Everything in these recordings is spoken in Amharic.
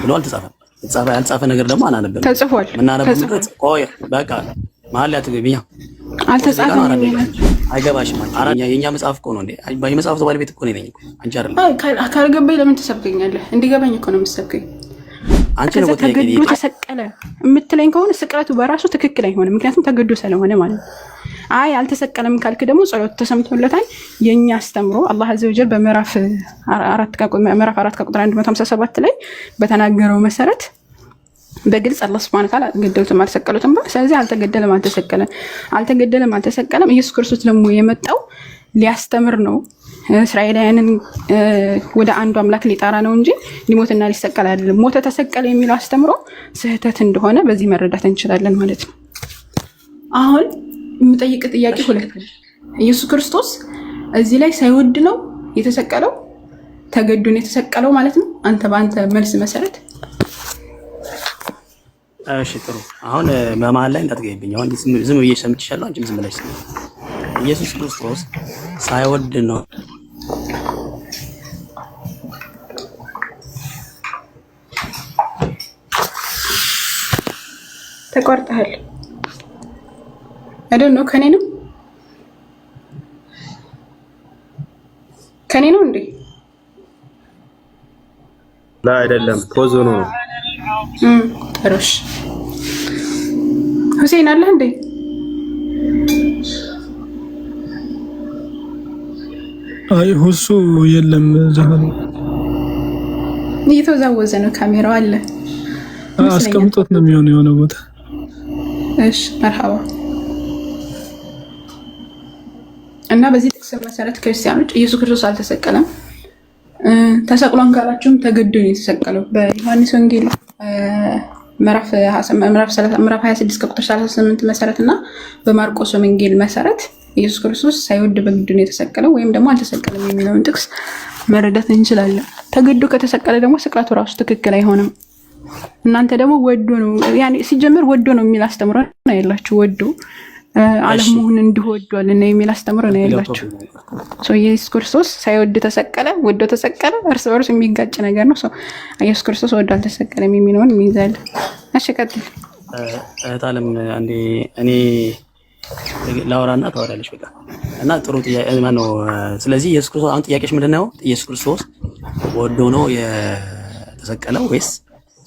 ብሎ አልተጻፈም። ያልጻፈ ነገር ደግሞ አናነብም። ተጽፏል። ምናነብበት ቆይ በቃ መሀል ላይ አትገቢኛ። አልተጻፈም። አይገባሽም። የኛ መጽሐፍ እኮ ነው እንዴ? የመጽሐፍቱ ባለቤት እኮ ነኝ እኮ አንቺ አይደለም። ካልገባኝ ለምን ተሰብከኛለህ? እንዲገባኝ እኮ ነው የምትሰብከኝ። አንቺ ነው ተገዶ ተሰቀለ የምትለኝ ከሆነ ስቅለቱ በራሱ ትክክል አይሆንም። ምክንያቱም ተገዶ ስለሆነ ማለት ነው። አይ አልተሰቀለም ካልክ ደግሞ ጸሎት ተሰምቶለታል። የኛ አስተምሮ አላህ አዘ ወጀል በምዕራፍ 4 ከቁጥር 157 ላይ በተናገረው መሰረት በግልጽ አላህ Subhanahu Wa Ta'ala ገደሉትም አልተሰቀሉትም። ስለዚህ አልተገደለም አልተሰቀለም። ኢየሱስ ክርስቶስ ደግሞ የመጣው ሊያስተምር ነው። እስራኤላውያንን ወደ አንዱ አምላክ ሊጣራ ነው እንጂ ሊሞትና ሊሰቀል አይደለም። ሞተ ተሰቀለ የሚለው አስተምሮ ስህተት እንደሆነ በዚህ መረዳት እንችላለን ማለት ነው። አሁን የምጠይቅ ጥያቄ ሁለት ነው። ኢየሱስ ክርስቶስ እዚህ ላይ ሳይወድ ነው የተሰቀለው? ተገዶ ነው የተሰቀለው ማለት ነው? አንተ በአንተ መልስ መሰረት እሺ ጥሩ። አሁን በመሀል ላይ እንዳትገቢብኝ። አሁን ዝም ብዬ ሰምቼሻለሁ፣ አንቺም ዝም ብለሽ ስሚ። ኢየሱስ ክርስቶስ ሳይወድ ነው ተቆርጠሃል አይደል? ነው ከኔ ነው እንዴ? ላ አይደለም፣ ፖዝ ነው። ጥሩሽ ሁሴን አለ እንዴ? አይ ሁሱ የለም። ዘመኑ እየተወዛወዘ ነው። ካሜራው አለ አስቀምጦት ነው የሚሆነው የሆነ ቦታ። እሺ መርሐባ። እና በዚህ ጥቅስ መሰረት ክርስቲያኖች ኢየሱስ ክርስቶስ አልተሰቀለም ተሰቅሏን ካላችሁም ተገዶ ነው የተሰቀለው። በዮሐንስ ወንጌል ምዕራፍ 26 ከቁጥር 38 መሰረት እና በማርቆስ ወንጌል መሰረት ኢየሱስ ክርስቶስ ሳይወድ በግድ ነው የተሰቀለው ወይም ደግሞ አልተሰቀለም የሚለውን ጥቅስ መረዳት እንችላለን። ተገዶ ከተሰቀለ ደግሞ ስቅለቱ ራሱ ትክክል አይሆንም። እናንተ ደግሞ ወዶ ነው ያኔ ሲጀምር ወዶ ነው የሚል አስተምሮ ነው ያላችሁ። ወዶ ዓለሙን እንዲወዷል እና የሚል አስተምሮ ነው ያላችሁ። ኢየሱስ ክርስቶስ ሳይወድ ተሰቀለ፣ ወዶ ተሰቀለ፣ እርስ በርስ የሚጋጭ ነገር ነው። ኢየሱስ ክርስቶስ ወዶ አልተሰቀለም የሚለውን ይይዛል። እሺ ቀጥል። እህታለም አንዴ እኔ ላውራና ታወራለሽ በቃ። እና ጥሩ ጥያቄ ማነው? ስለዚህ ኢየሱስ ክርስቶስ አሁን ጥያቄሽ ምንድነው? ኢየሱስ ክርስቶስ ወዶ ነው የተሰቀለው ወይስ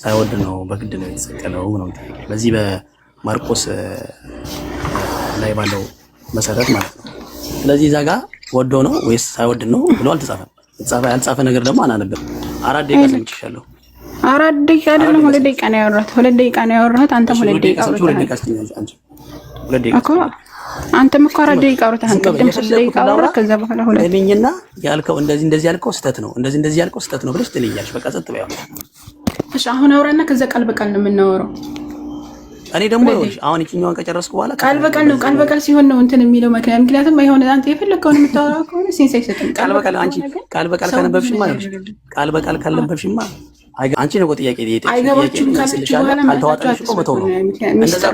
ሳይወድ ነው በግድ ነው የተሰቀለው ነው ጥያቄ። በዚህ በማርቆስ ላይ ባለው መሰረት ማለት ነው። ስለዚህ እዛ ጋር ወዶ ነው ወይስ ሳይወድ ነው ብሎ አልተጻፈም። ያልጻፈ ነገር ደግሞ አናነብም። 4 ደቂቃ ሰምቼሻለሁ። 4 ደቂቃ አይደለም 2 ደቂቃ ነው ያወራሁት። 2 ደቂቃ ነው ያወራሁት። አንተም 2 ደቂቃ አውርተሃል እኮ። አንተም እኮ 4 ደቂቃ አውርተሃል። ቅድም 3 ደቂቃ አወራህ። ከዛ በኋላ 2 እኔና ያልከው እንደዚህ ያልከው ስህተት ነው፣ እንደዚህ ያልከው ስህተት ነው ብለሽ ትልያለሽ። በቃ ጸጥ በያው። እሺ አሁን አውራና ከዛ ቃል በቃል ነው የምናወራው። እኔ ደግሞ አሁን እቺኛዋን ከጨረስኩ በኋላ ቃል በቃል ሲሆን ነው እንትን የሚለው ምክንያቱም አይሆን አንተ የፈለከውን የምታወራው ከሆነ ሴንስ አይሰጥም። አንቺ ቃል በቃል ካነበብሽማ አንቺ ነው ጥያቄ አልተዋጣልሽ እኮ መተው ነው። እንደዛ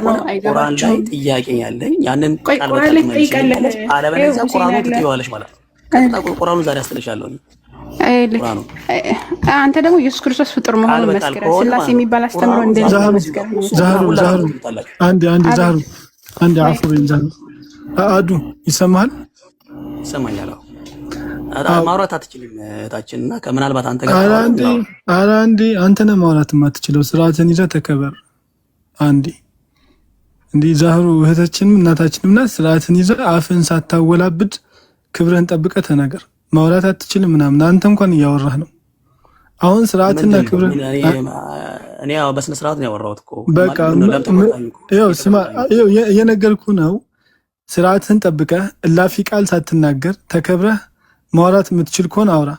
ቁርአን ላይ ጥያቄ ያለኝ ያንን ቃል በቃል ትመልሺልኛለሽ፣ አለበለዚያ ቁርአኑን ትጥይዋለሽ ማለት ነው። ቁርአኑን ዛሬ አስተልሻለሁ። አንተ ደግሞ ኢየሱስ ክርስቶስ ፍጡር መሆኑን መስከረ ስላሴ የሚባል አስተምሮ እንደዚህ መስከረ። ዛህሩ አንድ አፍሮኝ ዛህሩ አዱ ይሰማል። ይሰማኛል። ማውራት አትችልም እህታችንና ከምናልባት አንተ ጋር አንዴ አንተ ነህ ማውራት የማትችለው። ስርዓትን ይዘህ ተከበር። አንዴ እንዴ ዛህሩ እህታችንም እናታችንም ናት። ስርዓትን ይዘህ አፍን ሳታወላብድ ክብረን ጠብቀህ ተናገር። ማውራት አትችልም ምናምን አንተ እንኳን እያወራህ ነው። አሁን ስርዓትና ክብር እኔ ያው በስነ ስርዓት ነው ያወራሁት እኮ። በቃ ይኸው ስማ፣ ይኸው የነገርኩህ ነው። ስርዓትን ጠብቀህ እላፊ ቃል ሳትናገር ተከብረህ ማውራት የምትችል ከሆነ አውራ።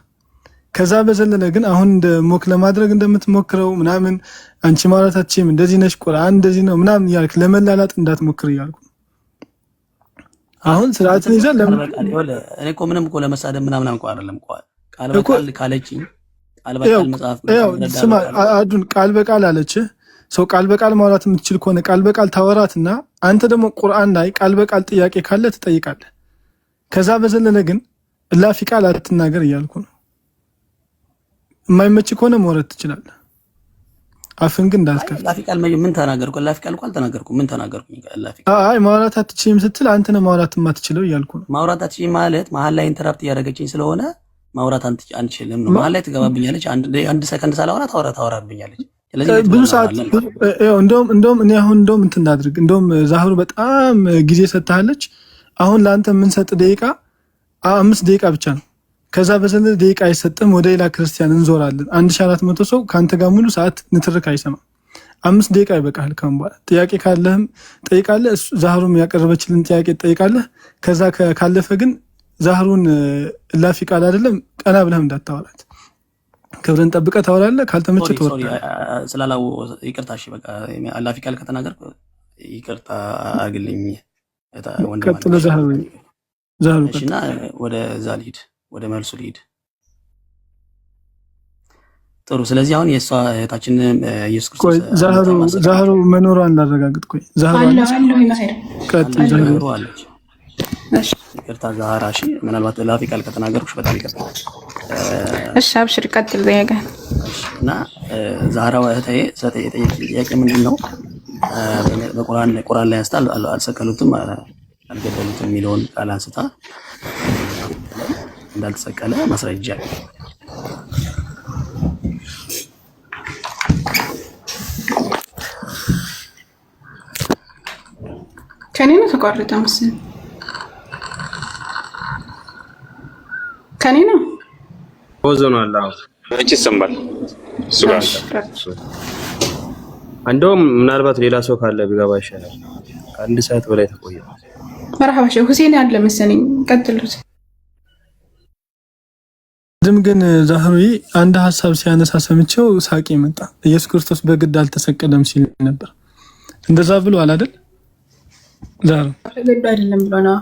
ከዛ በዘለለ ግን አሁን እንደ ሞክ ለማድረግ እንደምትሞክረው ምናምን አንቺ ማውራት አትችይም፣ እንደዚህ ነሽ፣ ቁርአን እንደዚህ ነው ምናምን እያልክ ለመላላጥ እንዳትሞክር እያልኩ አሁን ስርዓትን ይዘህ ለምን እኔ እኮ ምንም እኮ ለመሳደብ ምናምን እንኳን አይደለም እኮ ቃል በቃል ካለችኝ ቃል በቃል መጽሐፍ ስማ አዱን ቃል በቃል አለች። ሰው ቃል በቃል ማውራት የምትችል ከሆነ ቃል በቃል ታወራትና አንተ ደግሞ ቁርአን ላይ ቃል በቃል ጥያቄ ካለ ትጠይቃለህ። ከዛ በዘለለ ግን እላፊ ቃል አትናገር እያልኩ ነው። የማይመች ከሆነ መውረድ ትችላለህ። አፍን ግን እንዳትከፍት። እላፊ ቃል ምን ተናገርኩ? እላፊ ቃል እኮ አልተናገርኩም። ምን ተናገርኩኝ? እላፊ ቃል አይ ማውራት አትችይም ስትል አንተ ነህ ማውራት የማትችለው እያልኩ ነው። ማውራት አትችይም ማለት መሀል ላይ ኢንተራፕት እያደረገችኝ ስለሆነ ማውራት አንችልም ነው። መሀል ላይ ትገባብኛለች። አንድ ሰከንድ ሳላወራ ታወራብኛለች። ስለዚህ ብዙ ሰዓት እንደውም እኔ አሁን እንትን እናድርግ። እንደውም ዛህሩ በጣም ጊዜ ሰጥታለች። አሁን ለአንተ የምንሰጥ ደቂቃ 5 ደቂቃ ብቻ ነው። ከዛ በዘለለ ደቂቃ አይሰጥም። ወደ ሌላ ክርስቲያን እንዞራለን። 1400 ሰው ከአንተ ጋር ሙሉ ሰዓት ንትርክ አይሰማም። 5 ደቂቃ ይበቃል። ካሁን በኋላ ጥያቄ ካለህም ጠይቃለህ። ዛህሩም ያቀረበችልን ጥያቄ ጠይቃለህ። ከዛ ካለፈ ግን ዛህሩን እላፊ ቃል አይደለም ቀና ብለህም እንዳታወራት። ክብርን ጠብቀህ ታወራለህ። ካልተመቸህ ትወርዳለህ። ስላላው ይቅርታ። እሺ በቃ እላፊ ቃል ከተናገርኩ ይቅርታ አድርግልኝ። ቀጥሎ ዛህሩ እሺና ወደ ዛ ልሂድ፣ ወደ መልሱ ልሂድ። ጥሩ። ስለዚህ አሁን የእሷ እህታችን ኢየሱስ ክርስቶስ ዛህሩ መኖሯን እንዳረጋግጥ። ቆይ ዛህሩ አለች። ይቅርታ ዛህራ። እሺ ምናልባት እላፊ ቃል ከተናገርኩሽ በጣም ይቅርታ። እሺ አብሽር፣ ቀጥል። እና ዛህራ እህቴ የጠየቀኝ ጥያቄ ምንድን ነው? በቁርአን ላይ አንስታ አልሰቀሉትም አልገደሉትም የሚለውን ቃል አንስታ እንዳልተሰቀለ ማስረጃ ከኔ ነው ተቋረጠ መሰለኝ። ከኔ ነው ሆዞናል። እቺ ሰምባል ሱጋር እንደውም ምናልባት ሌላ ሰው ካለ ቢገባ ይሻላል። አንድ ሰዓት በላይ ተቆየ። መርሐባ ሼህ ሁሴን ያለ መሰለኝ። ቀጥሉት። ድም ግን ዛህሩይ አንድ ሐሳብ ሲያነሳ ሰምቼው ሳቂ መጣ። ኢየሱስ ክርስቶስ በግድ አልተሰቀለም ሲል ነበር። እንደዛ ብሏል አይደል? ዛህሩ በግድ አይደለም ብሎ ነው።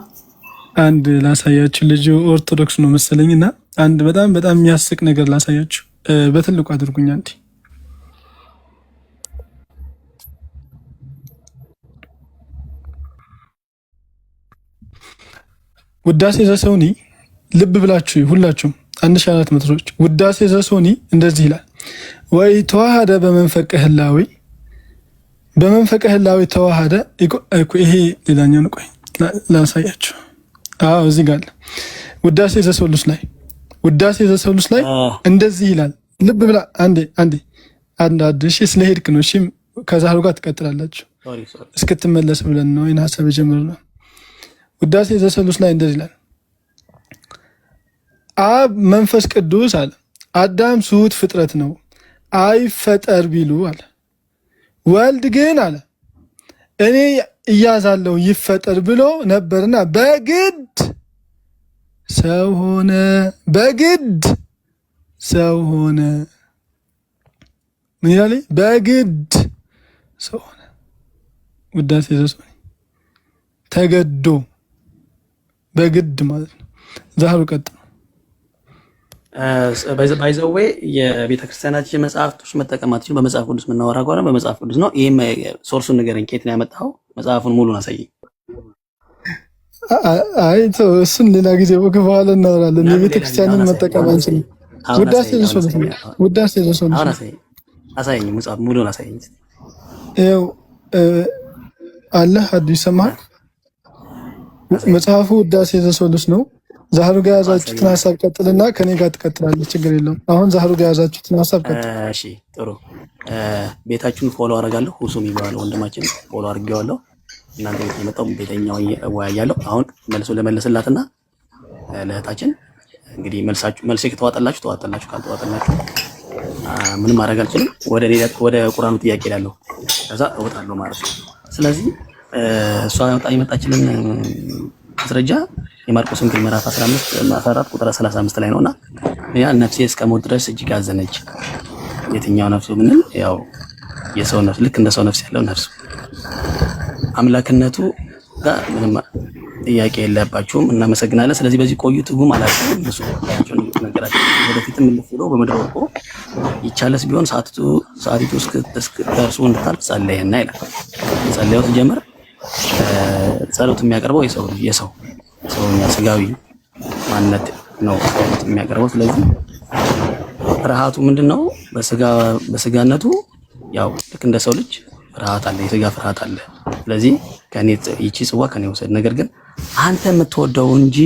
አንድ ላሳያችሁ። ልጁ ኦርቶዶክስ ነው መሰለኝና አንድ በጣም የሚያስቅ ነገር ላሳያችሁ። በትልቁ አድርጉኝ አንዴ። ውዳሴ ዘሰውኒ ልብ ብላችሁ ሁላችሁም 1400 ሰዎች ውዳሴ ዘሰውኒ እንደዚህ ይላል። ወይ ተዋሃደ በመንፈቀ ህላዊ ተዋሃደ። ይሄ ሌላኛው ነው። ቆይ ላሳያችሁ። እዚህ ጋር ውዳሴ ዘሰውሉስ ላይ እንደዚህ ይላል። ልብ ብላ አንድ እሺ፣ ስለሄድክ ነው። እሺ ከዛህሩ ጋር ትቀጥላላችሁ እስክትመለስ ብለን ነው ይሄን ሐሳብ የጀመርነው። ውዳሴ ዘሰሉስ ላይ እንደዚህ ይላል። አብ መንፈስ ቅዱስ አለ። አዳም ስሁት ፍጥረት ነው አይፈጠር ቢሉ አለ። ወልድ ግን አለ እኔ እያዛለሁ ይፈጠር ብሎ ነበርና በግድ ሰው ሆነ። በግድ ሰው ሆነ። ምን ይላል? በግድ ሰው ሆነ። ውዳሴ ዘሰሉስ ተገዶ በግድ ማለት ነው። ዛህሩ ቀጥሎ ባይዘዌ የቤተክርስቲያናችን መጽሐፍቶች መጠቀማችን በመጽሐፍ ቅዱስ የምናወራ ከሆነ በመጽሐፍ ቅዱስ ነው። ይሄም ሶርሱን ንገረኝ፣ ከየት ነው ያመጣው? መጽሐፉን ሙሉን አሳየኝ። አይ እሱን ሌላ ጊዜ በኋላ እናወራለን። የቤተክርስቲያንን መጠቀም አንችልም። ውዳሴ ዘሰሉስ አሁን አሳየኝ፣ መጽሐፍ ሙሉን አሳየኝ። ይኸው አለ አዲስ ሰማህ። መጽሐፉ ውዳሴ ዘሰሉስ ነው። ዛህሩ ጋር ያዛችሁትን ሐሳብ ቀጥልና ከኔ ጋር ትቀጥላለች። ችግር የለውም። አሁን ዛህሩ ጋር ያዛችሁትን ሐሳብ ቀጥል። እሺ ጥሩ። ቤታችሁን ፎሎ አደርጋለሁ። ሁሱም ይባላል ወንድማችን፣ ፎሎ አድርጌዋለሁ። እናንተ ቤት የመጣው ቤተኛው እወያያለሁ። አሁን መልሶ ለመለስላትና ለእህታችን እንግዲህ መልሴ ከተዋጠላችሁ ተዋጠላችሁ፣ ካልተዋጠላችሁ ምንም ማድረግ አልችልም። ወደ ቁርአኑ ጥያቄ እላለሁ፣ ከዛ እወጣለሁ ማለት ነው። ስለዚህ እሷ የመጣችልን ማስረጃ የማርቆስ ወንጌል ምዕራፍ 15 ቁጥር 35 ላይ ነውና ያ ነፍሴ እስከ ሞት ድረስ እጅግ አዘነች። የትኛው ነፍሱ ምንም ያው የሰው ነፍስ ልክ እንደ ሰው ነፍስ ያለው ነፍሱ አምላክነቱ ጋር ምንም ጥያቄ የለባችሁም። እናመሰግናለን። ስለዚህ በዚህ ቆዩ። ትጉም አላችሁ እሱ ነገራችሁ። ወደፊትም ልፍ ብሎ በመድረው እኮ ይቻለስ ቢሆን ሰዓቲቱ እስከ እንድታልፍ ጸለየና ይላል። ጸለየው ሲጀምር ጸሎት የሚያቀርበው የሰውኛ ስጋዊ ማንነት ነው ጸሎት የሚያቀርበው። ስለዚህ ፍርሃቱ ምንድነው? በስጋነቱ ያው ልክ እንደ ሰው ልጅ ፍርሃት አለ፣ የስጋ ፍርሃት አለ። ስለዚህ ከኔ ይቺ ጽዋ ከኔ ወሰድ፣ ነገር ግን አንተ የምትወደው እንጂ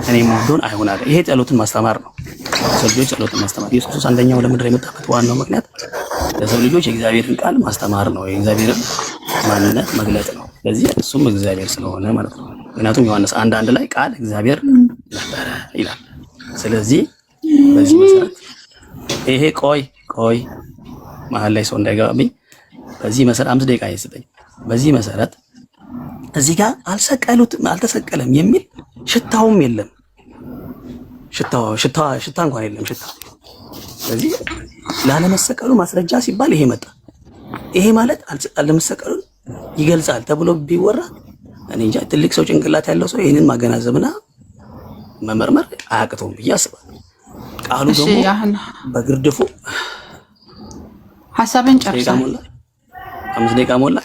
እኔ የምወደውን አይሆን አለ። ይሄ ጸሎትን ማስተማር ነው። ለሰው ልጆች ጸሎትን ማስተማር ኢየሱስ ክርስቶስ አንደኛው ለምድር የመጣበት ዋናው ምክንያት ለሰው ልጆች የእግዚአብሔርን ቃል ማስተማር ነው፣ የእግዚአብሔርን ማንነት መግለጥ ነው። ስለዚህ እሱም እግዚአብሔር ስለሆነ ማለት ነው። ምክንያቱም ዮሐንስ 1:1 ላይ ቃል እግዚአብሔር ነበረ ይላል። ስለዚህ በዚህ መሰረት ይሄ ቆይ መሀል ላይ ሰው እንዳይገባብኝ፣ በዚህ መሰረት 5 ደቂቃ ይሰጠኝ። በዚህ መሰረት እዚህ ጋር አልተሰቀለም የሚል ሽታውም የለም። ሽታ እንኳን የለም ሽታ። ስለዚህ ላለመሰቀሉ ማስረጃ ሲባል ይሄ መጣ። ይሄ ማለት አለመሰቀሉን ይገልጻል ተብሎ ቢወራ እኔ እንጃ ትልቅ ሰው ጭንቅላት ያለው ሰው ይሄንን ማገናዘብና መመርመር አያቅተውም ብዬ አስባለሁ። ቃሉ ደግሞ በግርድፉ ሐሳብን ጨርሳ 5 ደቂቃ ሞላ።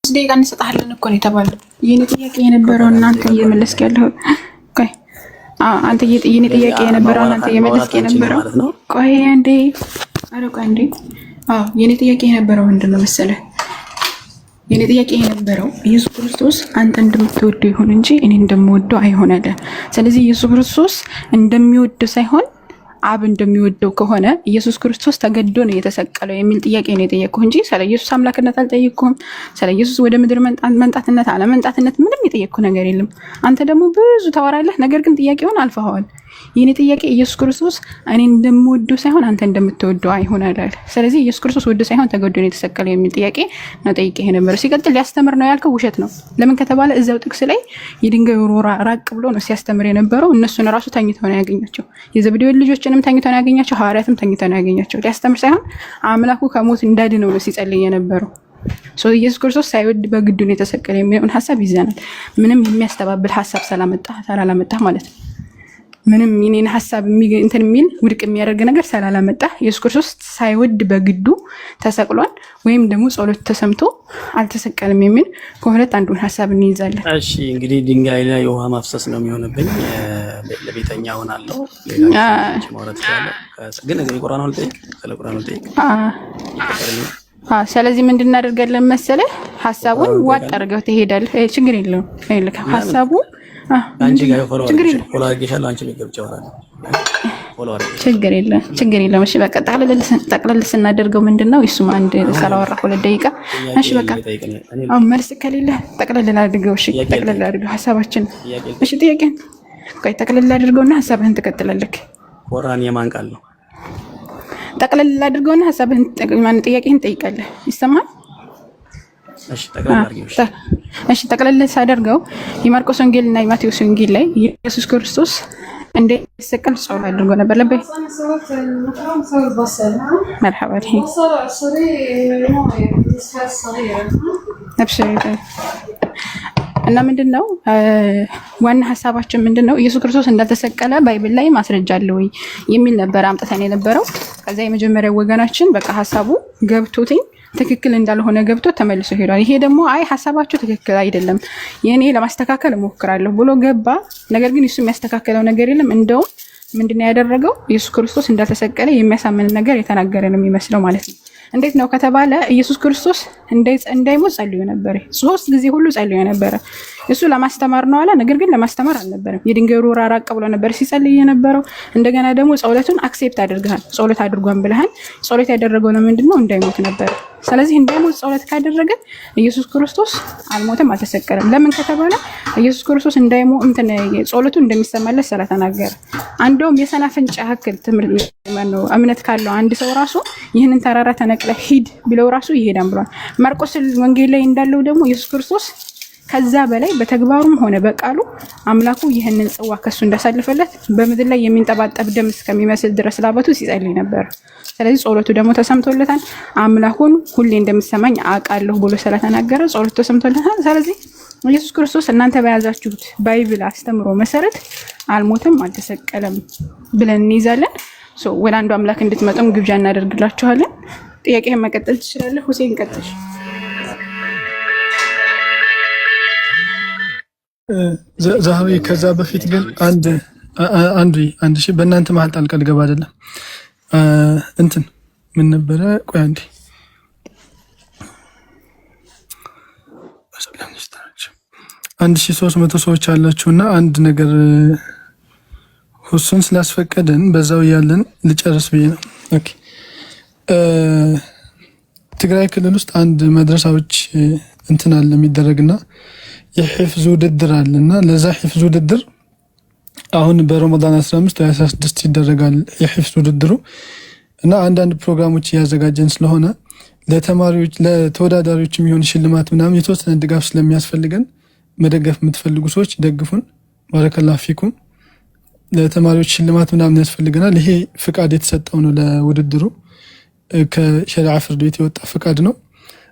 ደቂቃ እንሰጣለን እኮ ነው የተባለው። የኔ ጥያቄ የነበረው እናንተ እየመለስክ ያለው ቆይ፣ አንተ የኔ ጥያቄ የነበረው እናንተ እየመለስክ የነበረው ቆይ እንዴ፣ አረ ቆይ እንዴ። የኔ ጥያቄ የነበረው ምንድነው መሰለህ? የኔ ጥያቄ የነበረው ኢየሱስ ክርስቶስ አንተ እንደምትወደው ይሁን እንጂ እኔ እንደምወደው አይሆን አለ። ስለዚህ ኢየሱስ ክርስቶስ እንደሚወደው ሳይሆን አብ እንደሚወደው ከሆነ ኢየሱስ ክርስቶስ ተገዶ ነው የተሰቀለው የሚል ጥያቄ ነው የጠየቅኩህ እንጂ ስለ ኢየሱስ አምላክነት አልጠየቅኩም። ስለ ኢየሱስ ወደ ምድር መንጣትነት አለመንጣትነት ምንም የጠየቅኩህ ነገር የለም። አንተ ደግሞ ብዙ ታወራለህ፣ ነገር ግን ጥያቄውን አልፈኸዋል። የኔ ጥያቄ ኢየሱስ ክርስቶስ እኔ እንደምወደው ሳይሆን አንተ እንደምትወደው አይሆን አለ። ስለዚህ ኢየሱስ ክርስቶስ ወደ ሳይሆን ተገዶ ነው የተሰቀለው የሚል ጥያቄ ነው ጠይቄህ ነበር። ሲቀጥል ሊያስተምር ነው ያልከው ውሸት ነው። ለምን ከተባለ እዛው ጥቅስ ላይ የድንጋይ ሮራ ራቅ ብሎ ነው ሲያስተምር የነበረው። እነሱን ራሱ ተኝተው ነው ያገኛቸው። የዘብዴዎስ ልጆችንም ተኝተው ነው ያገኛቸው። ሐዋርያትም ተኝተው ነው ያገኛቸው። ሊያስተምር ሳይሆን አምላኩ ከሞት እንዳድነው ነው ሲጸልይ የነበረው። ኢየሱስ ክርስቶስ ሳይወድ በግዱ ነው የተሰቀለው የሚለውን ሐሳብ ይዘናል። ምንም የሚያስተባብል ሐሳብ ስላላመጣ ማለት ነው። ምንም የኔን ሐሳብ እንትን የሚል ውድቅ የሚያደርግ ነገር ስላላመጣ ኢየሱስ ክርስቶስ ሳይወድ በግዱ ተሰቅሏል ወይም ደግሞ ጸሎት ተሰምቶ አልተሰቀለም የሚል ከሁለት አንዱን ሐሳብ እንይዛለን። እሺ እንግዲህ ድንጋይ ላይ የውሃ ማፍሰስ ነው የሚሆንብኝ። ለቤተኛ ሆናለሁ። ሌላ ማውራት ይችላል። ግን የቁርአን ልጠይቅ ስለ ቁርአን ልጠይቅ። ስለዚህ ምንድን እናደርጋለን መሰለህ? ሐሳቡን ዋጥ አድርገው ትሄዳለህ። ችግር የለውም። ሐሳቡ አንቺ ጋር ፎሎ አድርጌሻለሁ። አንቺ ገብቼ አወራለሁ። ችግር የለም። እሺ በቃ ጠቅለል ስናደርገው ምንድነው እሱም አንድ ካላወራ 2 ደቂቃ። እሺ በቃ አሁን መልስ ከሌለ ጠቅለል አድርገው። እሺ ጠቅለል አድርገው ሐሳባችን። እሺ ጥያቄን ቆይ ጠቅለል አድርገውና ሐሳብህን ትቀጥላለህ። ቁርአን የማን ቃል ነው? ጠቅለል አድርገውና ሐሳብህን ጥያቄህን ትጠይቃለህ። ይሰማል? እሺ ጠቅለል ሳደርገው የማርቆስ ወንጌል እና የማቴዎስ ወንጌል ላይ ኢየሱስ ክርስቶስ እንዴት ሲሰቀል ጸሎት አድርጎ ነበር። ለበይ مرحبا الحين እና ምንድነው ዋና ሐሳባችን ምንድነው? ኢየሱስ ክርስቶስ እንዳልተሰቀለ ባይብል ላይ ማስረጃ አለ ወይ የሚል ነበር አምጥተን የነበረው። ከዛ የመጀመሪያው ወገናችን በቃ ሐሳቡ ገብቶትኝ ትክክል እንዳልሆነ ገብቶ ተመልሶ ሄዷል። ይሄ ደግሞ አይ ሐሳባችሁ ትክክል አይደለም የኔ ለማስተካከል እሞክራለሁ ብሎ ገባ። ነገር ግን እሱ የሚያስተካከለው ነገር የለም። እንደውም ምንድነው ያደረገው? ኢየሱስ ክርስቶስ እንዳልተሰቀለ የሚያሳምን ነገር የተናገረ ነው የሚመስለው ማለት ነው። እንዴት ነው ከተባለ ኢየሱስ ክርስቶስ እንዳይሞት ጸልዮ ነበር። 3 ጊዜ ሁሉ ጸልዮ ነበር። እሱ ለማስተማር ነው አለ። ነገር ግን ለማስተማር አልነበረም። የድንጋይ ሮራ ራቅ ብሎ ነበር ሲጸልይ የነበረው። እንደገና ደግሞ ጸሎቱን አክሴፕት አድርገሃል፣ ጸሎት አድርጓን ብለሃል። ጸሎት ያደረገው ነው ምንድነው? እንዳይሞት ነበር። ስለዚህ እንዳይሞት ጸሎት ካደረገ ኢየሱስ ክርስቶስ አልሞተም፣ አልተሰቀለም። ለምን ከተባለ ኢየሱስ ክርስቶስ እንዳይሞት ጸሎቱ እንደሚሰማለት ስለተናገረ። አንዶም የሰናፍንጭ ያክል ትምህርት ነው እምነት ካለው አንድ ሰው ራሱ ይህንን ተራራ ተነቅለ ሂድ ብለው ራሱ ይሄዳል ብሏል። ማርቆስ ወንጌል ላይ እንዳለው ደግሞ ኢየሱስ ክርስቶስ ከዛ በላይ በተግባሩም ሆነ በቃሉ አምላኩ ይህንን ጽዋ ከሱ እንዳሳልፈለት በምድር ላይ የሚንጠባጠብ ደም እስከሚመስል ድረስ ላበቱ ሲጸልይ ነበር። ስለዚህ ጸሎቱ ደግሞ ተሰምቶለታል። አምላኩን ሁሌ እንደምትሰማኝ አውቃለሁ ብሎ ስለተናገረ ጸሎቱ ተሰምቶለታል። ስለዚህ ኢየሱስ ክርስቶስ እናንተ በያዛችሁት ባይብል አስተምሮ መሰረት አልሞተም፣ አልተሰቀለም ብለን እንይዛለን። ወደ አንዱ አምላክ እንድትመጡም ግብዣ እናደርግላችኋለን። ጥያቄህን መቀጠል ትችላለህ። ሁሴን ቀጥል። ዛህሪ ከዛ በፊት ግን አንድ ሺህ በእናንተ መሀል ጣልቃ ልገባ አይደለም። እንትን ምን ነበረ? ቆይ አንዴ 1300 ሰዎች አላችሁና አንድ ነገር ሁሱን ስላስፈቀደን በዛው ያለን ልጨርስ ብዬ ነው። ኦኬ ትግራይ ክልል ውስጥ አንድ መድረሳዎች እንትን አለ የሚደረግና የሂፍዝ ውድድር አለና ለዛ ሂፍዝ ውድድር አሁን በረመዳን 15 ወይ 16 ይደረጋል የሂፍዝ ውድድሩ እና አንዳንድ ፕሮግራሞች ያዘጋጀን ስለሆነ ለተማሪዎች ለተወዳዳሪዎች የሚሆን ሽልማት ምናምን የተወሰነ ድጋፍ ስለሚያስፈልገን መደገፍ የምትፈልጉ ሰዎች ደግፉን። ባረከላሁ ፊኩም። ለተማሪዎች ሽልማት ምናምን ያስፈልገናል። ይሄ ፍቃድ የተሰጠው ነው ለውድድሩ ከሸሪዓ ፍርድ ቤት የወጣ ፍቃድ ነው።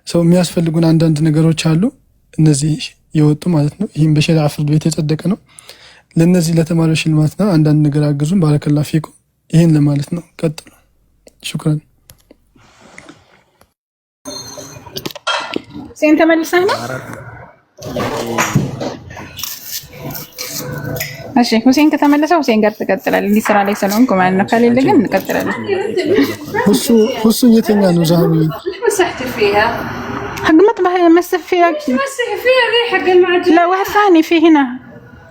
ሰው የሚያስፈልጉን አንዳንድ ነገሮች አሉ እነዚህ የወጡ ማለት ነው። ይህም በሸሪዓ ፍርድ ቤት የጸደቀ ነው። ለነዚህ ለተማሪዎች ሽልማትና አንዳንድ ነገር አግዙን። ባረከላሁ ፊኩም። ይሄን ለማለት ነው። ቀጥሉ። ሹክራን። ሁሴን ተመልሰህ ነው? እሺ ሁሴን ከተመለሰ ሁሴን ጋር ትቀጥላለህ። እንዲህ ስራ ላይ ስለሆንኩ ማለት ነው። ከሌለ ግን እንቀጥላለን። ሁሱ እየተኛ ነው ዛሬ مسحت فيها حق مطبخ مسح فيها مسح فيها ليه حق المعجنات لا واحد ثاني في هنا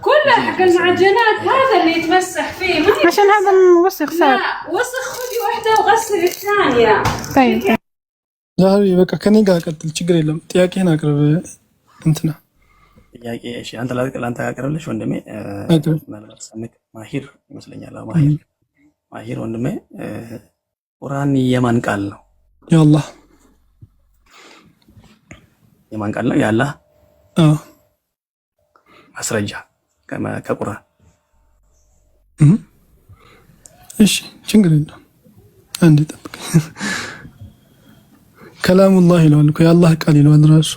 كلها حق المعجنات هذا اللي يتمسح فيه عشان هذا وسخ صار لا وسخ خذي واحدة وغسل الثانية طيب ዛሬ በቃ ከኔ ጋር ቀጥል፣ ችግር የለም። ጥያቄህን አቅርብ። እንትና ጥያቄ እሺ፣ አንተ ላንተ አቅርብልሽ ወንድሜ። ምናልባት ሰምክ ማሂር ይመስለኛል። ማሂር ወንድሜ፣ ቁርአን የማን ቃል ነው? የአላህ። የማን ቃል ነው? የአላህ። ማስረጃ ከቁርአን። እሺ ችግር የለም። አንዴ ጠብቅ። ከላሙላህ ይለዋል እኮ የአላህ ቃል ይለዋል ራሱ።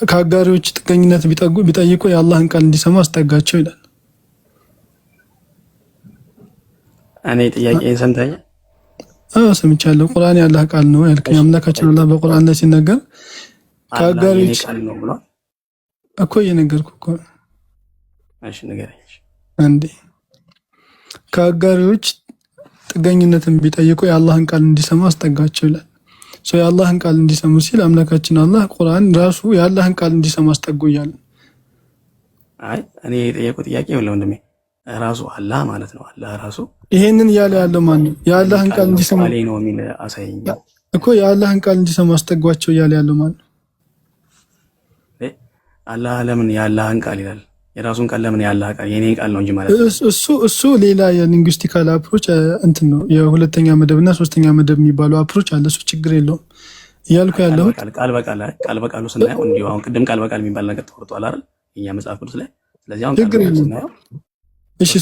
ከአጋሪዎች ጥገኝነት ቢጠይቁ የአላህን ቃል እንዲሰማ አስጠጋቸው ይላል። እኔ ጥያቄን ሰምተኸኝ? ሰምቻለሁ። ቁርአን የአላህ ቃል ነው ያልከኝ አምላካችን አላህ በቁርአን ላይ ሲናገር ከአጋሪዎች ቃል ነው ብሏል እኮ እየነገርኩህ እኮ። እሺ ንገረኝ አንዴ። ከአጋሪዎች ጥገኝነትን ቢጠይቁ የአላህን ቃል እንዲሰማ አስጠጋቸው ይላል። የአላህን ቃል እንዲሰሙ ሲል አምላካችን አላህ ቁርአን ራሱ የአላህን ቃል እንዲሰማ አስጠጉያል። አይ እኔ የጠየቁት ጥያቄ ወንድሜ ራሱ አላህ ማለት ነው። አላህ ራሱ ይሄንን እያለ ያለው ማን ነው? የአላህን ቃል እንዲሰማ ነው የሚል አሳየኝ እኮ። የአላህን ቃል እንዲሰማ አስጠጓቸው እያለ ያለው ማን ነው? አላህ ለምን የአላህን ቃል ይላል? የራሱን ቃል ለምን የአላህ ቃል የኔ ቃል ነው እንጂ ማለት ነው። እሱ ሌላ የሊንጉስቲካል አፕሮች እንትን ነው። የሁለተኛ መደብና ሶስተኛ መደብ የሚባለው አፕሮች አለ። እሱ ችግር የለውም እያልኩ ያለሁት ቃል በቃሉ ስናየው እንዲሁ አሁን ቅድም ቃል በቃል የሚባል ነገር ተወርጧል አይደል እኛ መጽሐፍ ቅዱስ ላይ። ስለዚህ አሁን ችግር የለውም። እሺ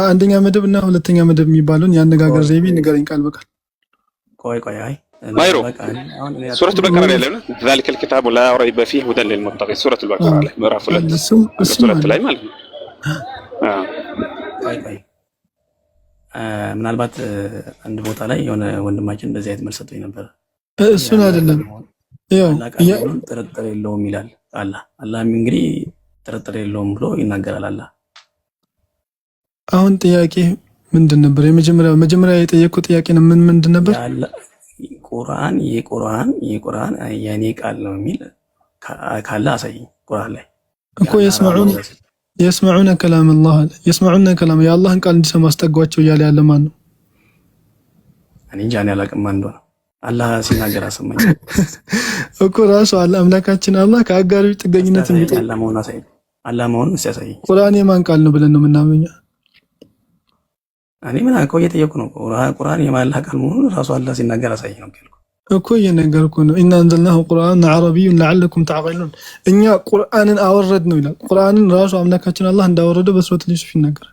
አንደኛ መደብ እና ሁለተኛ መደብ የሚባለውን የአነጋገር ዘይቤ ንገረኝ ቃል በቃል። ቆይ አይ مايرو سورة البقرة لا ذلك الكتاب لا ريب فيه هدى للمتقين سورة البقرة لا مراف ولا سورة لا مال ምናልባት አንድ ቦታ ላይ የሆነ ወንድማችን እንደዚህ አይነት መልስ ሰጥቶኝ ነበር። እሱን አይደለም ያው ጥርጥር የለውም ይላል አላህም እንግዲህ ጥርጥር የለውም ብሎ ይናገራል አላህ። አሁን ጥያቄ ምንድን ነበር? የመጀመሪያ የጠየቁት ጥያቄ ነው ምንድን ነበር? የቁርአን የኔ ቃል ነው የሚል ካለ አሳየኝ። ቁርአን ላይ እኮ የስመዑነ ከላም አላህ አለ። የስመዑነ ከላም የአላህን ቃል እንዲሰማ አስጠጓቸው እያለ ያለ ማን ነው? እኔ እንጃ አላውቅም ማን እንደሆነ። አላህ ሲናገር አሰማኝ እኮ ራሱ አላህ አምላካችን አላህ ከአጋሪዎች ጥገኝነት የሚጠይቅ አላህ መሆኑን ሲያሳየኝ። ቁርአን የማን ቃል ነው ብለን ነው የምናመኘው? እኔ ምን አውቀው እየጠየቁ ነው። ቁርአን የማላህ ቃል መሆኑን ራሱ አላህ ሲናገር አሳየኝ ነው ያልኩት እኮ እየነገርኩ ነው። ኢና አንዘልናሁ ቁርአን አረቢዩን ለዓለኩም ተዕቂሉን እኛ ቁርአንን አወረድ ነው ይላል። ቁርአንን ራሱ አምላካችን አላህ እንዳወረደ በሱረቱል ዩሱፍ ይናገራል።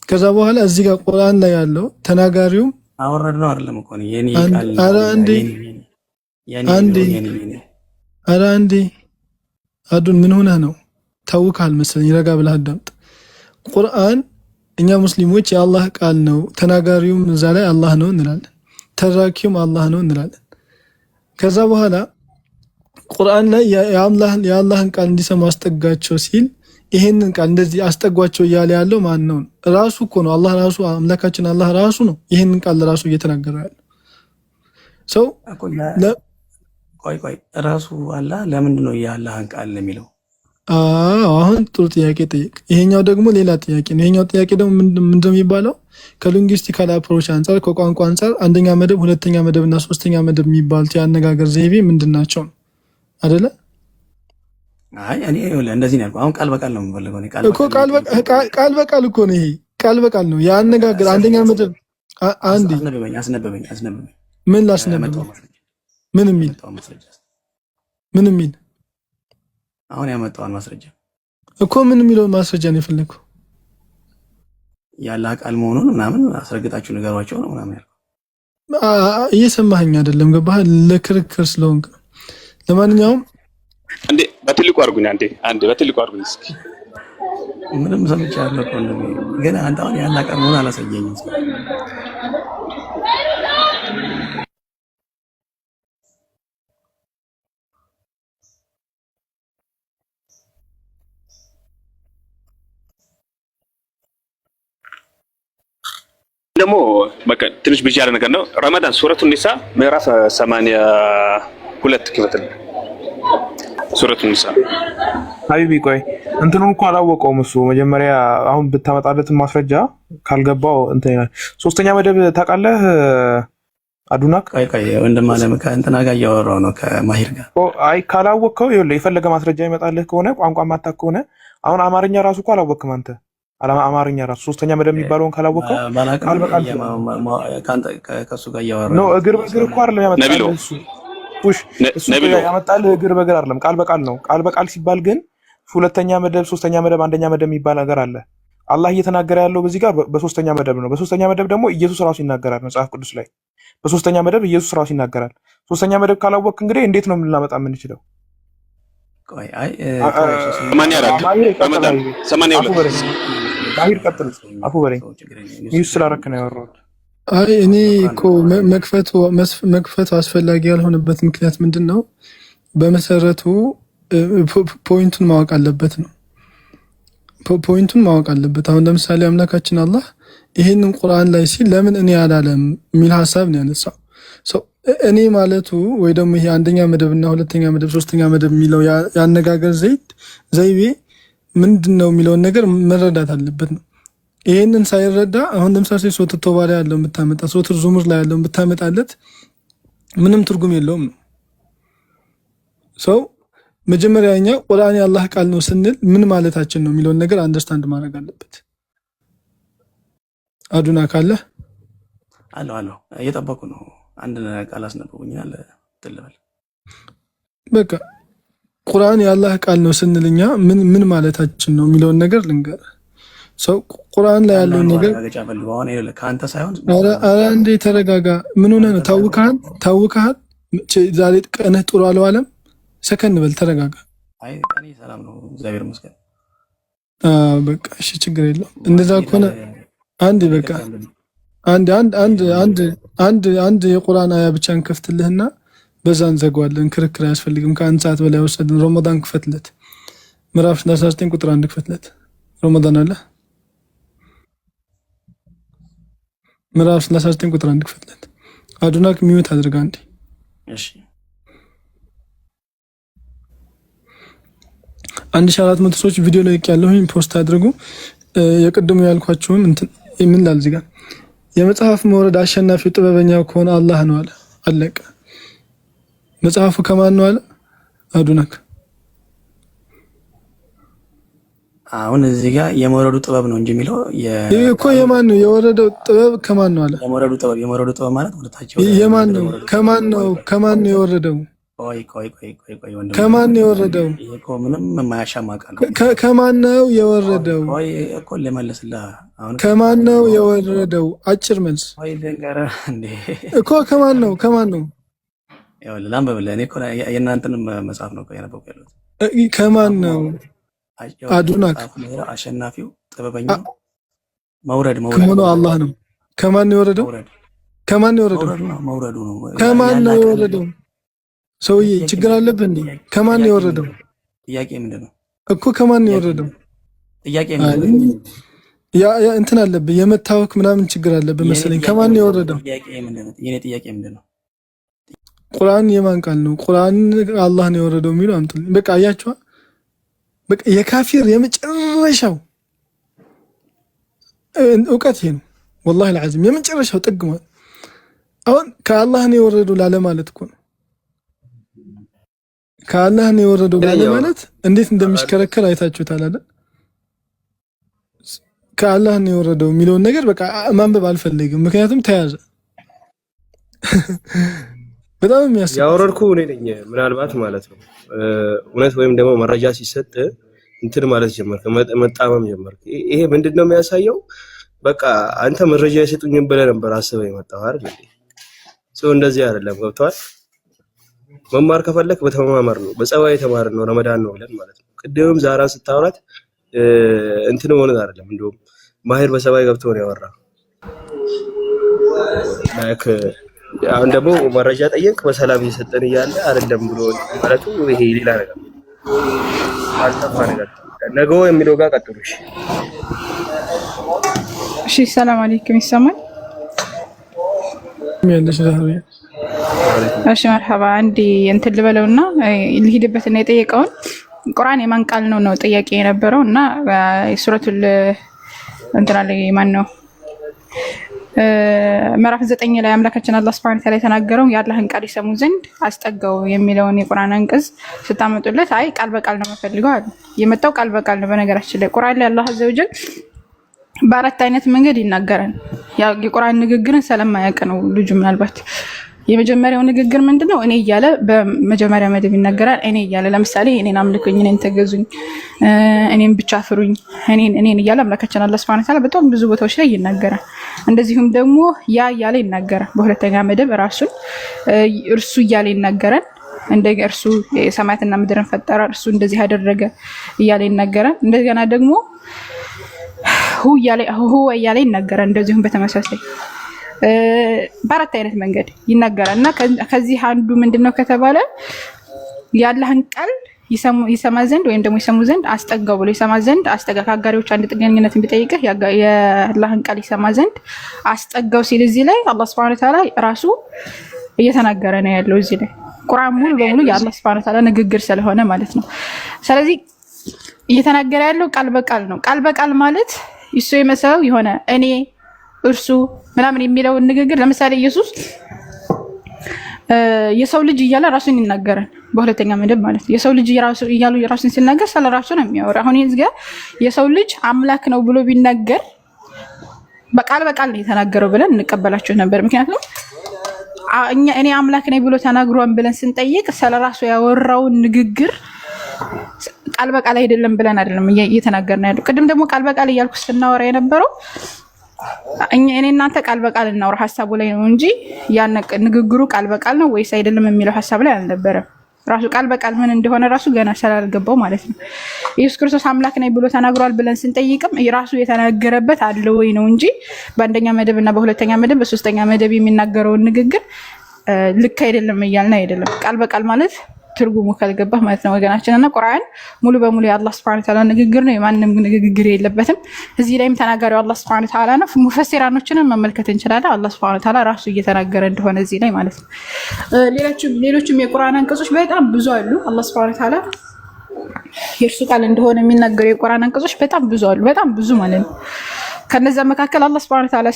ከዛ በኋላ እዚህ ጋር ቁርአን ላይ ያለው ተናጋሪውም አወረድ ነው አይደለም እኮ ነው የኔ ቃል ነው። ኧረ አንዴ አዱን ምን ሆነህ ነው? ታውካል መሰለኝ። ረጋ ብለህ አዳምጥ። ቁርአን እኛ ሙስሊሞች የአላህ ቃል ነው፣ ተናጋሪውም እዛ ላይ አላህ ነው እንላለን፣ ተራኪውም አላህ ነው እንላለን። ከዛ በኋላ ቁርአን ላይ የአላህን ቃል እንዲሰሙ አስጠጋቸው ሲል ይሄንን ቃል እንደዚህ አስጠጓቸው እያለ ያለው ማን ነው? ራሱ እኮ ነው። አላህ ራሱ አምላካችን አላህ ራሱ ነው ይሄንን ቃል ራሱ እየተናገረ ያለው ሰው። ቆይ ራሱ አላህ ለምንድን ነው የአላህን ቃል የሚለው? አሁን ጥሩ ጥያቄ ጠይቅ። ይሄኛው ደግሞ ሌላ ጥያቄ ነው። ይሄኛው ጥያቄ ደግሞ ምንድነው የሚባለው? ከሊንጉስቲካል አፕሮች አንፃር ከቋንቋ አንፃር አንደኛ መደብ፣ ሁለተኛ መደብ እና ሶስተኛ መደብ የሚባሉት የአነጋገር ዘይቤ ምንድናቸው ነው አይደለ? አይ እኔ እንደዚህ ነው ያልኩት። አሁን ቃል በቃል ነው የምፈልገው እኔ ቃል በቃል እኮ ነው። ይሄ ቃል በቃል ነው የአነጋገር አንደኛ መደብ። አንዴ አስነበበኝ። ምን ላስነበበው? ምን የሚል አሁን ያመጣውን ማስረጃ እኮ ምን የሚለውን ማስረጃ ነው የፈለግከው? የአላህ ቃል መሆኑን ምናምን አስረግጣችሁ ንገሯቸው ነው ምናምን ያልኩት። እየሰማኸኝ አይደለም? ገባህ? ለክርክር ስለሆንክ። ለማንኛውም አንዴ በትልቁ አድርጉኝ። አንዴ በትልቁ አድርጉኝ እስኪ። ምንም ሰምቻለሁ እኮ ግን አንተ አሁን የአላህ ቃል መሆኑን አላሳየኝም። ደግሞ በቃ ትንሽ ብቻ ያለ ነገር ነው። ረመዳን ሱረቱ ኒሳ ምዕራፍ 82 ክፍል ሱረቱ ኒሳ። ሀቢቢ ቆይ እንትኑን እኮ አላወቀውም እሱ። መጀመሪያ አሁን ብታመጣለትን ማስረጃ ካልገባው እንትን ይላል። ሶስተኛ መደብ ታውቃለህ አዱናክ? ቆይ ወንድም አለም ከእንትና ጋር እያወራሁ ነው ከማሂር ጋር። አይ ካላወቅከው ይኸውልህ የፈለገ ማስረጃ ይመጣልህ ከሆነ ቋንቋ ማታውቅ ከሆነ አሁን አማርኛ ራሱ እኮ አላወቅም አንተ አማርኛ ራሱ ሶስተኛ መደብ የሚባለውን ካላወቀው ቃል በቃል ከሱ ጋር እያወራሁ ነው። እግር በእግር እኮ አይደለም ያመጣልህ እሱ እሱ ያመጣልህ እግር በእግር አይደለም፣ ቃል በቃል ነው። ቃል በቃል ሲባል ግን ሁለተኛ መደብ፣ ሶስተኛ መደብ፣ አንደኛ መደብ የሚባል ነገር አለ። አላህ እየተናገረ ያለው በዚህ ጋር በሶስተኛ መደብ ነው። በሶስተኛ መደብ ደግሞ ኢየሱስ ራሱ ይናገራል መጽሐፍ ቅዱስ ላይ። በሶስተኛ መደብ ኢየሱስ ራሱ ይናገራል። ሶስተኛ መደብ ካላወቅ እንግዲህ እንዴት ነው ልናመጣ የምንችለው? ቆይ አይ ማሂር ቀጥል። አፉ በለኝ ሚዩት ስላደረክ ነው ያወራሁት። አይ እኔ እኮ መክፈቱ አስፈላጊ ያልሆነበት ምክንያት ምንድን ነው? በመሰረቱ ፖይንቱን ማወቅ አለበት ነው። ፖይንቱን ማወቅ አለበት። አሁን ለምሳሌ አምላካችን አላህ ይሄንን ቁርአን ላይ ሲል ለምን እኔ አላለም የሚል ሀሳብ ነው ያነሳው። እኔ ማለቱ ወይ ደግሞ ይሄ አንደኛ መደብና ሁለተኛ መደብ ሶስተኛ መደብ የሚለው ያነጋገር ዘይቤ ምንድን ነው የሚለውን ነገር መረዳት አለበት ነው። ይሄንን ሳይረዳ አሁን ለምሳሌ ሶት ቶባ ላይ ያለው ብታመጣ ሶት ዙሙር ላይ ያለው ብታመጣለት ምንም ትርጉም የለውም ነው። ሰው መጀመሪያ እኛ ቁርአን የአላህ ቃል ነው ስንል ምን ማለታችን ነው የሚለውን ነገር አንደርስታንድ ማድረግ አለበት። አዱና ካለ አለው እየጠበቁ ነው። አንድ ቃል አስነበቡኛል ትልበል በቃ ቁርአን የአላህ ቃል ነው ስንልኛ ምን ማለታችን ነው የሚለውን ነገር ልንገር። ሰው ቁርአን ላይ ያለው ነገር ካንተ ሳይሆን አረ እንዴ ተረጋጋ። ምን ሆነ ነው? ታውካል ዛሬ ቀንህ ጥሩ አልዋለም። ሰከን በል ተረጋጋ። አይ ቀኔ ሰላም ነው እግዚአብሔር ይመስገን። በቃ እሺ ችግር የለውም። እንደዛ ከሆነ አንድ በቃ አንድ የቁርአን አያ ብቻ እንከፍትልህና በዛ እንዘጋዋለን። ክርክር አያስፈልግም። ከአንድ ሰዓት በላይ ወሰድን። ረመዳን ክፈትለት፣ ምዕራፍ 39 ቁጥር 1 ክፈትለት። ረመዳን አለ ምዕራፍ 39 ቁጥር 1 ክፈትለት። አዱናክ ሚዩት አድርጋ እንዴ። እሺ 1400 ሰዎች ቪዲዮ ላይ ያለሁኝ ፖስት አድርጉ። የቅድሙ ያልኳችሁም ምን ላል እዚህ ጋር የመጽሐፍ መውረድ አሸናፊው ጥበበኛው ከሆነ አላህ ነው አለ። አለቀ። መጽሐፉ ከማን ነው አለ? አዱናክ። አሁን እዚህ ጋር የመውረዱ ጥበብ ነው እንጂ የሚለው እኮ የማን ነው የወረደው ጥበብ ከማን ነው አለ? የመውረዱ ጥበብ ማለት ወደታቸው የማን ነው? ከማን ነው የወረደው? ቆይ ወንድም ከማን ነው የወረደው? ይሄ እኮ ምንም የማያሻማ ቃል ነው። ከማን ነው የወረደው? ቆይ እኮ ልመልስልህ። አሁን ከማን ነው የወረደው? አጭር መልስ። ቆይ ልንገርህ እንዴ እኮ ከማን ነው? ያው ላንብብልህ። እኔ እኮ የእናንተን መጽሐፍ ነው ያነበብኩ ያለሁት። ከማን ነው? አዱናክ አሸናፊው ጥበበኛው መውረድ ከሆነ አላህ ነው። ከማን ነው የወረደው? መውረዱ ነው። ከማን ነው የወረደው? ሰውዬ ችግር አለብህ እንዴ? ከማን ነው የወረደው? ጥያቄ ምንድነው እኮ ከማን ነው የወረደው? ጥያቄ ምንድነው? ያ እንትን አለብህ የመታወክ ምናምን ችግር አለብህ መሰለኝ። ከማን ነው የወረደው? ጥያቄ ምንድነው? የኔ ጥያቄ ምንድነው? ቁርአን የማን ቃል ነው? ቁርአን አላህ ነው የወረደው የሚለው አምጡልኝ። በቃ አያችኋ፣ በቃ የካፊር የመጨረሻው እውቀት ይሄ ነው። ወላሂ አልዓዚም የመጨረሻው ጥግ ማለት አሁን ከአላህ ነው የወረደው ላለ ማለት እኮ ነው። ከአላህ ነው የወረደው ላለ ማለት እንዴት እንደሚሽከረከር አይታችሁታል አይደል? ከአላህ ነው የወረደው የሚለውን ነገር በቃ ማንበብ አልፈልግም፣ ምክንያቱም ተያዘ። በጣም የሚያስብ ያወረድኩ እኔ ነኝ ምናልባት ማለት ነው። እውነት ወይም ደግሞ መረጃ ሲሰጥ እንትን ማለት ጀመርክ፣ መጣመም ጀመርክ። ይሄ ምንድነው የሚያሳየው? በቃ አንተ መረጃ የሰጡኝን ብለህ ነበር አስበህ የመጣው አይደል? ሰው እንደዚህ አይደለም። ገብቷል? መማር ከፈለክ በተማማር ነው፣ በጸባይ የተማር ነው ረመዳን ነው ብለን ማለት ነው። ቅድምም ዛራን ስታወራት እንትን ሆነ አይደለም፣ እንደውም ማሄር በጸባይ ገብቶ ነው ያወራ። ላይክ አሁን ደግሞ መረጃ ጠየቅ በሰላም እየሰጠን እያለ አይደለም ብሎ ማለቱ ይሄ ሌላ ነገር አልጠፋ ነገር ነገው የሚለው ጋር ቀጥሉሽ። እሺ ሰላም አለይኩም ይሰማል? እሺ መርሐባ። አንዴ እንትን ልበለውና ልሂድበትና የጠየቀውን ቁርአን የማን ቃል ነው ጥያቄ የነበረው እና ሱረቱል እንትና ላይ ማን ነው ምዕራፍ 9 ላይ አምላካችን አላህ Subhanahu Wa Ta'ala የተናገረው የአላህን ቃል ይሰሙ ዘንድ አስጠጋው የሚለውን የቁርአን አንቀጽ ስታመጡለት አይ ቃል በቃል ነው የምፈልገው አለ። የመጣው ቃል በቃል ነው። በነገራችን ላይ ቁርአን ላይ አላህ Azza wa Jalla በአራት አይነት መንገድ ይናገራል። ያው የቁርአን ንግግርን ስለማያውቅ ነው ልጁ። ምናልባት የመጀመሪያው ንግግር ምንድነው? እኔ እያለ በመጀመሪያ መደብ ይናገራል። እኔ እያለ ለምሳሌ እኔን አምልኩኝ፣ እኔን ተገዙኝ፣ እኔን ብቻ ፍሩኝ፣ እኔን እያለ አምላካችን አላህ Subhanahu Wa Ta'ala በጣም ብዙ ቦታዎች ላይ ይናገራል። እንደዚሁም ደግሞ ያ እያለ ይናገራል። በሁለተኛ መደብ ራሱን እርሱ እያለ ይናገራል። እንደገና እርሱ የሰማያትና ምድርን ፈጠረ፣ እርሱ እንደዚህ አደረገ እያለ ይናገራል። እንደገና ደግሞ ሁ እያለ ይናገራል። እንደዚሁም በተመሳሳይ በአራት አይነት መንገድ ይናገራል እና ከዚህ አንዱ ምንድነው ከተባለ የአላህን ቃል ይሰማ ዘንድ ወይም ደግሞ ይሰሙ ዘንድ አስጠጋው ብሎ ይሰማ ዘንድ አስጠጋ። ከአጋሪዎች አንድ ጥገኝነትን ቢጠይቅህ የአላህን ቃል ይሰማ ዘንድ አስጠጋው ሲል እዚህ ላይ አላህ Subhanahu Wa Ta'ala ራሱ እየተናገረ ነው ያለው። እዚህ ላይ ቁርአን ሙሉ በሙሉ የአላህ Subhanahu Wa Ta'ala ንግግር ስለሆነ ማለት ነው። ስለዚህ እየተናገረ ያለው ቃል በቃል ነው። ቃል በቃል ማለት እሱ የመሰለው የሆነ እኔ እርሱ ምናምን የሚለውን ንግግር ለምሳሌ ኢየሱስ የሰው ልጅ እያለ ራሱን ይናገራል። በሁለተኛ መደብ ማለት የሰው ልጅ እያሉ ራሱን ሲናገር ስለራሱ ነው የሚያወራ። አሁን እዚህ ጋር የሰው ልጅ አምላክ ነው ብሎ ቢናገር በቃል በቃል ነው የተናገረው ብለን እንቀበላቸው ነበር። ምክንያቱም እኔ አምላክ ነኝ ብሎ ተናግሯን ብለን ስንጠይቅ ስለራሱ ያወራውን ንግግር ቃል በቃል አይደለም ብለን አይደለም እየተናገርን ያለው። ቅድም ደግሞ ቃል በቃል እያልኩ ስናወራ የነበረው እኔ እናንተ ቃል በቃል እናወራ ሐሳቡ ላይ ነው እንጂ ያን ንግግሩ ቃል በቃል ነው ወይስ አይደለም የሚለው ሐሳብ ላይ አልነበረም። ራሱ ቃል በቃል ምን እንደሆነ ራሱ ገና ስላልገባው ማለት ነው። ኢየሱስ ክርስቶስ አምላክ ነኝ ብሎ ተናግሯል ብለን ስንጠይቅም ራሱ የተናገረበት አለ ወይ ነው እንጂ በአንደኛ መደብ እና በሁለተኛ መደብ በሶስተኛ መደብ የሚናገረውን ንግግር ልክ አይደለም እያልን አይደለም። ቃል በቃል ማለት ትርጉሙ ካልገባህ ማለት ነው ወገናችን። እና ቁርአን ሙሉ በሙሉ የአላህ Subhanahu Wa Ta'ala ንግግር ነው። የማንም ንግግር የለበትም። እዚህ ላይም ተናጋሪው አላህ Subhanahu Wa Ta'ala ነው። ሙፈሲራኖችንም መመልከት እንችላለን። አላህ Subhanahu Wa Ta'ala ራሱ እየተናገረ እንደሆነ እዚህ ላይ ማለት ነው። ሌሎችም የቁርአን አንቀጾች በጣም ብዙ አሉ። አላህ Subhanahu Wa Ta'ala የእርሱ ቃል እንደሆነ የሚናገሩ የቁርአን አንቀጾች በጣም ብዙ አሉ። በጣም ብዙ ማለት ነው። ከነዛ መካከል አላህ Subhanahu Wa Ta'ala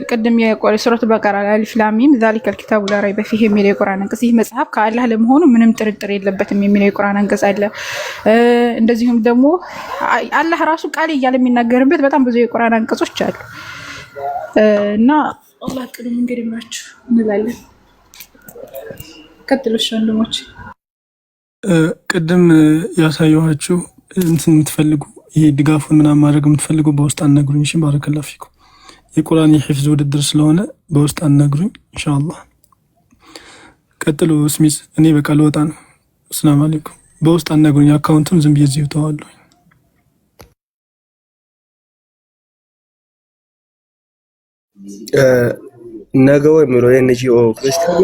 ቅድም የሱረቱ በቀራ አሊፍ ላም ሚም ዛሊከል ኪታቡ ላ ረይበ ፊህ የሚለው የቁርአን አንቀጽ ይህ መጽሐፍ ከአላህ ለመሆኑ ምንም ጥርጥር የለበትም የሚለው የቁርአን አንቀጽ አለ። እንደዚሁም ደግሞ አላህ ራሱ ቃል እያለ የሚናገርበት በጣም ብዙ የቁርአን አንቀጾች አሉ እና አላህ ቅድም እንግዲህ ናችሁ እንላለን። ቀጥሎሽ ወንድሞች ቅድም ያሳየኋችሁ እንትን የምትፈልጉ ይሄ ድጋፉን ምናምን ማድረግ የምትፈልጉ በውስጥ አናግሩኝ። እሺ ባረከላሁ ፊኩም። የቁርአን የሂፍዝ ውድድር ስለሆነ በውስጥ አናግሩኝ ኢንሻአላህ። ቀጥሉ ስሚዝ። እኔ በቃ ልወጣ ነው። ሰላም አለይኩም። በውስጥ አናግሩኝ። አካውንቱን ዝም ብዬ እዚሁ ተዋለሁ። ነገው የሚለው የኤንጂኦ ክርስቲያኖ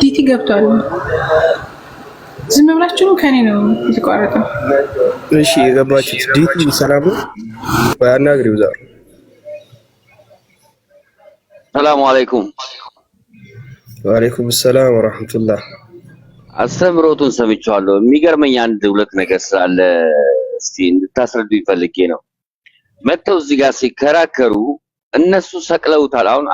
ዲቲ ገብቷል። ዝም ብላችሁ ነው ከኔ ነው የተቋረጠው። እሺ የገባችሁት ዲቲ ሰላም ነው ባያናግሪው ዛሬ። ሰላም አለይኩም። ወአለይኩም ሰላም ወራህመቱላህ። አስተምሮቱን ሰምቻለሁ። የሚገርመኝ አንድ ሁለት ነገር ስላለ እስቲ እንድታስረዱ ይፈልጌ ነው። መተው እዚህ ጋር ሲከራከሩ እነሱ ሰቅለውታል። አሁን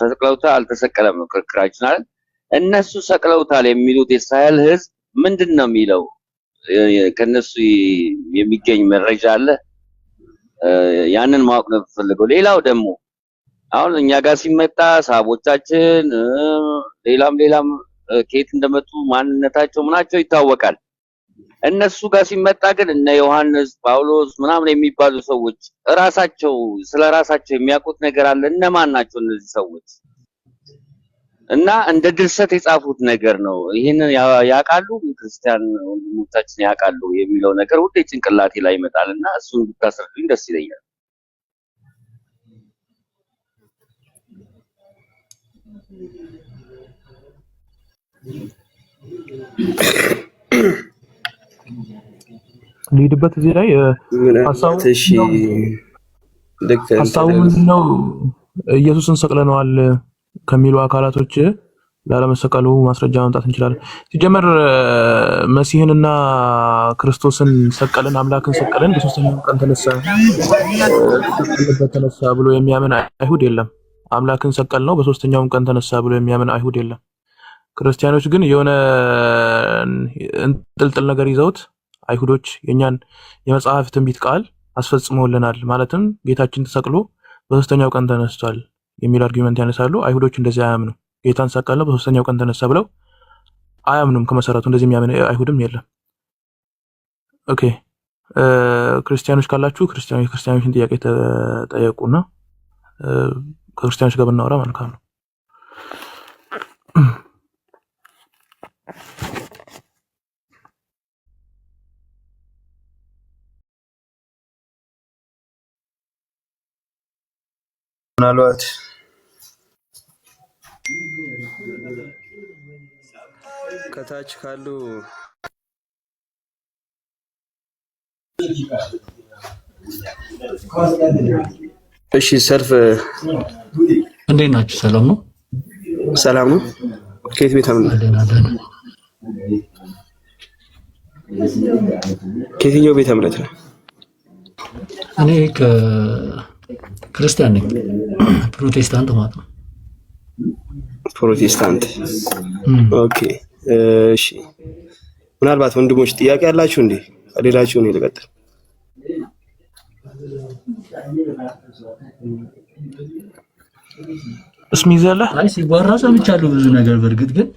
ተሰቅለውታል አልተሰቀለም ነው ክርክራችን አይደል? እነሱ ሰቅለውታል የሚሉት የእስራኤል ህዝብ ምንድነው የሚለው? ከነሱ የሚገኝ መረጃ አለ? ያንን ማወቅ ነው የምፈልገው። ሌላው ደግሞ አሁን እኛ ጋር ሲመጣ ሰሃቦቻችን ሌላም ከየት እንደመጡ ማንነታቸው ምናቸው ይታወቃል። እነሱ ጋር ሲመጣ ግን እነ ዮሐንስ ጳውሎስ ምናምን የሚባሉ ሰዎች ራሳቸው ስለራሳቸው የሚያውቁት ነገር አለ። እነማን ናቸው እነዚህ ሰዎች? እና እንደ ድርሰት የጻፉት ነገር ነው። ይሄንን ያውቃሉ ክርስቲያን ወንድሞቻችን ያውቃሉ የሚለው ነገር ሁሌ ጭንቅላቴ ላይ ይመጣልና እሱን ብታስረዱኝ ደስ ይለኛል። ሊድበት እዚህ ላይ ሀሳቡ ምንድነው? ኢየሱስን ሰቅለነዋል ከሚሉ አካላቶች ላለመሰቀሉ ማስረጃ ማምጣት እንችላለን። ሲጀመር መሲህንና ክርስቶስን ሰቀልን፣ አምላክን ሰቀልን፣ በሶስተኛው ቀን ተነሳ ብሎ የሚያምን አይሁድ የለም። አምላክን ሰቀል ነው በሶስተኛው ቀን ተነሳ ብሎ የሚያምን አይሁድ የለም። ክርስቲያኖች ግን የሆነ እንጥልጥል ነገር ይዘውት አይሁዶች የኛን የመጽሐፍ ትንቢት ቃል አስፈጽመውልናል፣ ማለትም ጌታችን ተሰቅሎ በሶስተኛው ቀን ተነስቷል የሚል አርጊመንት ያነሳሉ። አይሁዶች እንደዚህ አያምኑ። ጌታን ሰቀል ነው በሶስተኛው ቀን ተነሳ ብለው አያምኑም። ከመሰረቱ እንደዚህ የሚያምን አይሁድም የለም። ኦኬ ክርስቲያኖች ካላችሁ ክርስቲያኖችን ጥያቄ ተጠየቁና ከክርስቲያኖች ጋር ብናወራ መልካም ነው። ምናልባት ከታች ካሉ እሺ፣ ሰልፍ እንዴት ናችሁ? ሰላም ነው? ሰላም ነው። ከየት ቤት አምነ? ከየትኛው ቤተ እምነት ነው? እኔ ክርስቲያን ነኝ፣ ፕሮቴስታንት ማለት ነው። ፕሮቴስታንት። ኦኬ እሺ። ምናልባት ወንድሞች ጥያቄ ያላችሁ እንዴ? ከሌላችሁ ነው ልቀጥል። እስሚዝ ያለ አይ ሲጓራ ሰምቻለሁ ብዙ ነገር። በእርግጥ ግን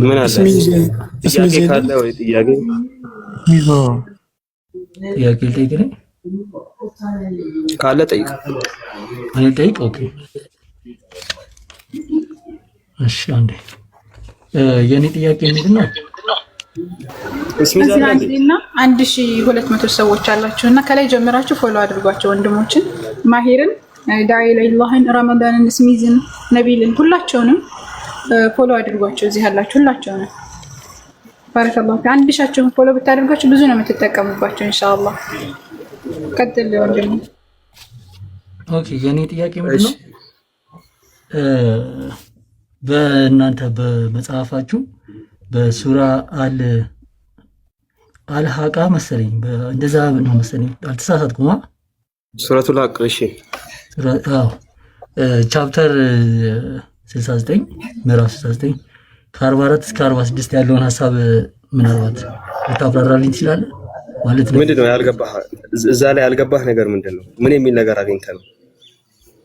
ምን አለ ጥያቄ ካለ ወይ ጥያቄ ጠይቅ ነኝ ካለ ጠይቅ። እኔ ጠይቅ። ኦኬ እሺ። አንዴ የኔ ጥያቄ ምንድነው? እስሚዛና 1200 ሰዎች አላችሁ እና ከላይ ጀምራችሁ ፎሎ አድርጓቸው ወንድሞችን፣ ማሂርን፣ ዳዒ ለላህን፣ ረመዳንን፣ እስሚዝን፣ ነቢልን ሁላቸውንም ፎሎ አድርጓቸው። እዚህ ያላችሁ ሁላቸውንም ባረከላሁ። አንድ ሻቸውን ፎሎ ብታደርጓቸው ብዙ ነው የምትጠቀሙባቸው ኢንሻአላህ። ቀጥል ወንድም። ኦኬ የኔ ጥያቄ ምንድነው? በእናንተ በመጽሐፋችሁ በሱራ አልሐቃ መሰለኝ እንደዛ ነው መሰለኝ፣ አልተሳሳትኩም። ሱረቱል ሐቅ። እሺ ቻፕተር 69 ምዕራፍ 69 ከ44 እስከ 46 ያለውን ሐሳብ ምናልባት ልታብራራልኝ ትችላለህ? ማለት ነው ምንድነው ያልገባህ? እዛ ላይ ያልገባህ ነገር ምንድነው? ምን የሚል ነገር አግኝተህ ነው?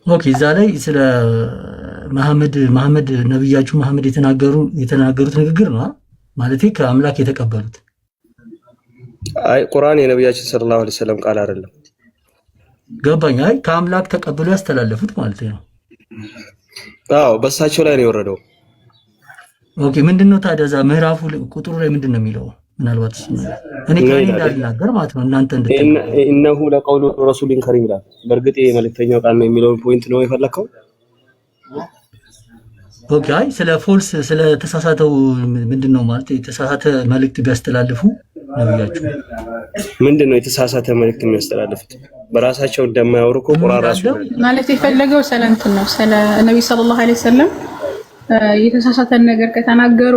ኦኬ እዛ ላይ ስለ መሐመድ ነብያችሁ መሐመድ የተናገሩት ንግግር ነው ማለት ከአምላክ የተቀበሉት። አይ ቁርአን የነብያችን ሰለላሁ ዐለይሂ ወሰለም ቃል አይደለም። ገባኝ። አይ ከአምላክ ተቀብሎ ያስተላለፉት ማለት ነው። አዎ በእሳቸው ላይ ነው የወረደው። ኦኬ ምንድነው ታዲያ እዛ ምዕራፉ ቁጥሩ ላይ ምንድነው የሚለው? ምናልባት እኔ ከኔ እንዳልናገር ማለት ነው እናንተ እነሆ ለቀውሉ ረሱሊን ከሪም ይላል። በእርግጥ የመልእክተኛው ቃል ነው የሚለውን ፖይንት ነው የፈለከው? ኦኬ። አይ ስለ ፎልስ ስለ ተሳሳተው ምንድነው ማለት የተሳሳተ መልእክት ቢያስተላልፉ ነብያችሁ ምንድነው የተሳሳተ መልእክት የሚያስተላልፉት? በራሳቸው እንደማያወሩ እኮ ቁርአን ራሱ ማለት የፈለገው ስለ እንትን ነው ስለ ነብዩ ሰለላሁ ዐለይሂ ወሰለም የተሳሳተ ነገር ከተናገሩ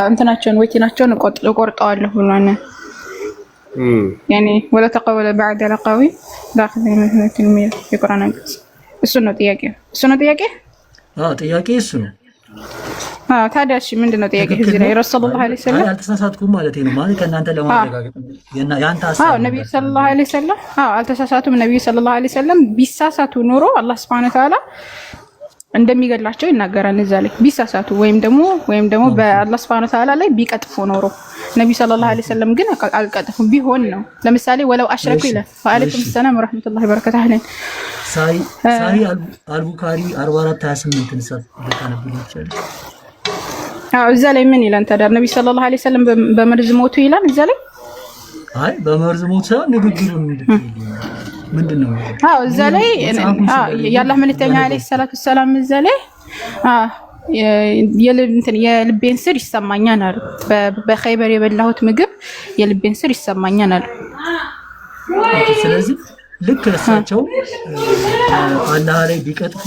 እንትናቸውን ወይቲናቸውን ቆርጠዋለሁ ብሏል። ያኔ ወላ ተቀበለ بعد لقوي داخل المثل የቁርአን አንቀጽ እሱ ነው ጥያቄው። ጥያቄ እሱ ነው። ታዲያ እሺ ምንድነው ጥያቄው? እዚህ ላይ ረሱላህ ዐለይሂ ወሰለም አልተሳሳትኩም ማለት ነው ማለት ከእናንተ ለማረጋገጥ ያንተ ሐሳብ ነብዩ ሰለላሁ ዐለይሂ ወሰለም አልተሳሳቱም። ነብዩ ሰለላሁ ዐለይሂ ወሰለም ቢሳሳቱ ኖሮ አላህ Subhanahu Wa Ta'ala እንደሚገድላቸው ይናገራል። እዛ ላይ ቢሳሳቱ ወይም ደግሞ በአላህ Subhanahu Wa Ta'ala ላይ ቢቀጥፉ ኖሮ ነብዩ ሰለላሁ ዐለይሂ ወሰለም ግን አልቀጥፉም። ቢሆን ነው ለምሳሌ ወለው አሽረኩ ይላል። ወአለይኩም ሰላም ወራህመቱላሂ ወበረካቱሁ። ሳይ አልቡካሪ 4428 ንሳት በተነብዩ ይችላል። እዛ ላይ ምን ይላል ታዲያ? ነብዩ ሰለላሁ ዐለይሂ ወሰለም በመርዝ ሞቱ ይላል እዛ ላይ። አይ በመርዝ ሞቱ ሳይሆን ንግግሩ ምንድነው? እዛ ላይ የአላህ መልእክተኛ ዐለይሂ ሰላቱ ሰላም እዛ ላይ የልቤን ስር ይሰማኛል አሉ። በኸይበር የበላሁት ምግብ የልቤን ስር ይሰማኛል አሉ። ስለዚህ ልክ እሳቸው አላህ ላይ ቢቀጥፉ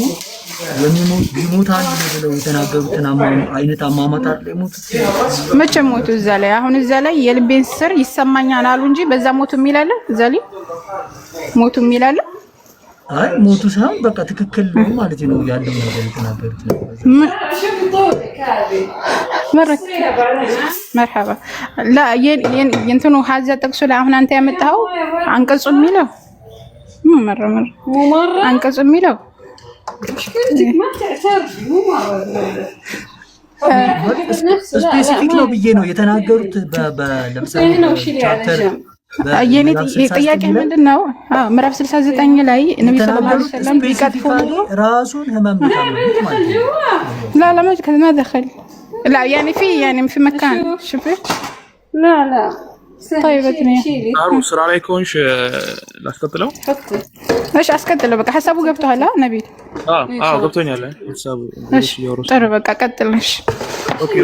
ይሞታል ብለው የተናገሩትን አይነት አማማጣር ላይ ሞቱ። መቼ ሞቱ? እዛ ላይ አሁን እዛ ላይ የልቤን ስር ይሰማኛል አሉ እንጂ በዛ ሞቱ የሚላለ እዛ ላይ ሞቱ የሚላለ አይ ሞቱ ሳይሆን በቃ ትክክል ነው ማለት ነው ያለው ነገር የተናገሩት ነው። መርሐባ ላ የእንትኑ ሀዛ ጠቅሶ ላይ አሁን አንተ ያመጣኸው አንቀጹ የሚለው መረመር አንቀጹ የሚለው ስፔሲፊክ ነው ብዬ ነው የተናገሩት። ለምሳሌ ቻፕተር የኔ ጥያቄ ምንድነው? ምዕራፍ 69 ላይ ነብዩ ሰለላሁ ዐለይሂ ወሰለም ቢቀጥፉ ራሱን ህመም ማለት ነው። لا ما ما دخل لا يعني في مكان شوفي لا طيب አሩ ስራ ላይ ከሆንሽ ላስቀጥለው። እሺ አስቀጥለው። በቃ ሐሳቡ ገብቶሃል ነብዩ? ገብቶኛል ሐሳቡ። እሺ ጥሩ በቃ ቀጥልሽ። ኦኬ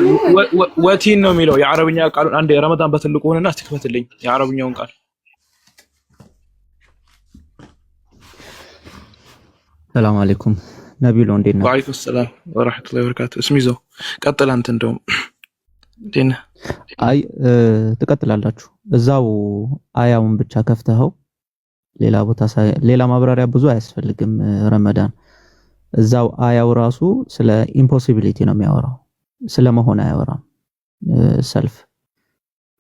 ወቲን ነው የሚለው የአረብኛ ቃሉን አንዴ ረመዳን በትልቁ ሆነና አስተክፈትልኝ የአረብኛውን ቃል። ሰላም አለይኩም ነብዩ ነው እንዴት ነው? ወአለይኩም ሰላም ወራህመቱላሂ ወበረካቱ። እስሚዘው ቀጥል አንተ እንደውም ዲና አይ ትቀጥላላችሁ። እዛው አያውን ብቻ ከፍተኸው ሌላ ቦታ ሌላ ማብራሪያ ብዙ አያስፈልግም። ረመዳን እዛው አያው ራሱ ስለ ኢምፖሲቢሊቲ ነው የሚያወራው፣ ስለ መሆን አያወራም። ሰልፍ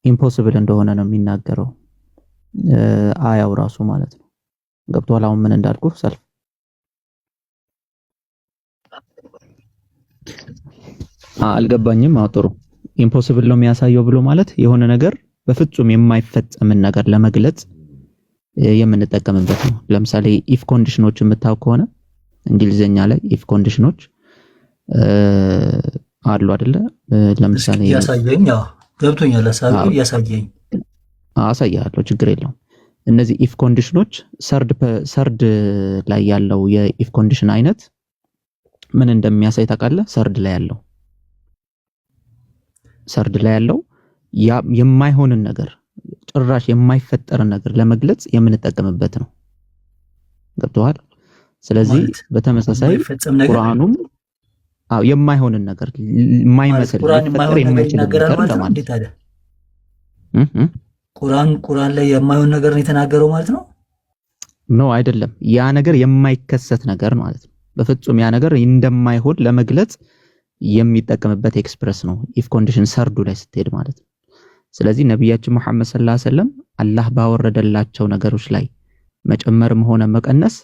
ኢምፖሲብል እንደሆነ ነው የሚናገረው አያው ራሱ ማለት ነው። ገብቶሃል አሁን ምን እንዳልኩ? ሰልፍ አልገባኝም። ጥሩ ኢምፖሲብል ነው የሚያሳየው ብሎ ማለት የሆነ ነገር በፍጹም የማይፈጸምን ነገር ለመግለጽ የምንጠቀምበት ነው። ለምሳሌ ኢፍ ኮንዲሽኖች የምታው ከሆነ እንግሊዘኛ ላይ ኢፍ ኮንዲሽኖች አሉ አይደለ? ለምሳሌ ያሳየኝ ገብቶኛል። ያሳየኝ አሳያለሁ፣ ችግር የለውም። እነዚህ ኢፍ ኮንዲሽኖች ሰርድ ላይ ያለው የኢፍ ኮንዲሽን አይነት ምን እንደሚያሳይ ታውቃለህ? ሰርድ ላይ ያለው የማይሆንን ነገር ጭራሽ የማይፈጠርን ነገር ለመግለጽ የምንጠቀምበት ነው። ገብቶሃል? ስለዚህ በተመሳሳይ ቁርአኑም የማይሆንን ነገር የማይመስል ሊፈጠር የማይችል ነገር ለማለት ቁርአን ላይ የማይሆን ነገር ነው የተናገረው ማለት ነው። ነው አይደለም፣ ያ ነገር የማይከሰት ነገር ማለት ነው። በፍጹም ያ ነገር እንደማይሆን ለመግለጽ የሚጠቀምበት ኤክስፕረስ ነው ኢፍ ኮንዲሽን ሰርዱ ላይ ስትሄድ ማለት ነው። ስለዚህ ነብያችን መሐመድ ሰለላሁ ዐለይሂ ወሰለም አላህ ባወረደላቸው ነገሮች ላይ መጨመርም ሆነ መቀነስ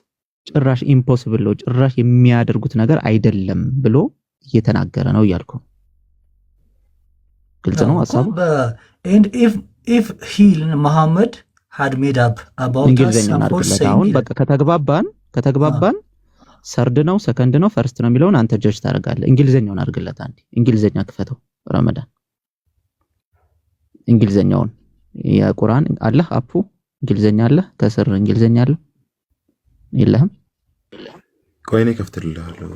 ጭራሽ ኢምፖሲብል ነው፣ ጭራሽ የሚያደርጉት ነገር አይደለም ብሎ እየተናገረ ነው እያልኩ። ግልጽ ነው ሐሳቡ። and if he Muhammad had made up about us አሁን በቃ ከተግባባን ሰርድ ነው ሰከንድ ነው ፈርስት ነው የሚለውን አንተ ጀጅ ታደርጋለህ። እንግሊዘኛውን አድርግለት አንዴ። እንግሊዘኛ ክፈተው ረመዳን እንግሊዘኛውን የቁርአን አለ አፑ እንግሊዘኛ አለ ከስር እንግሊዘኛ አለ የለህም? ቆይኔ ከፍትልሃለሁ።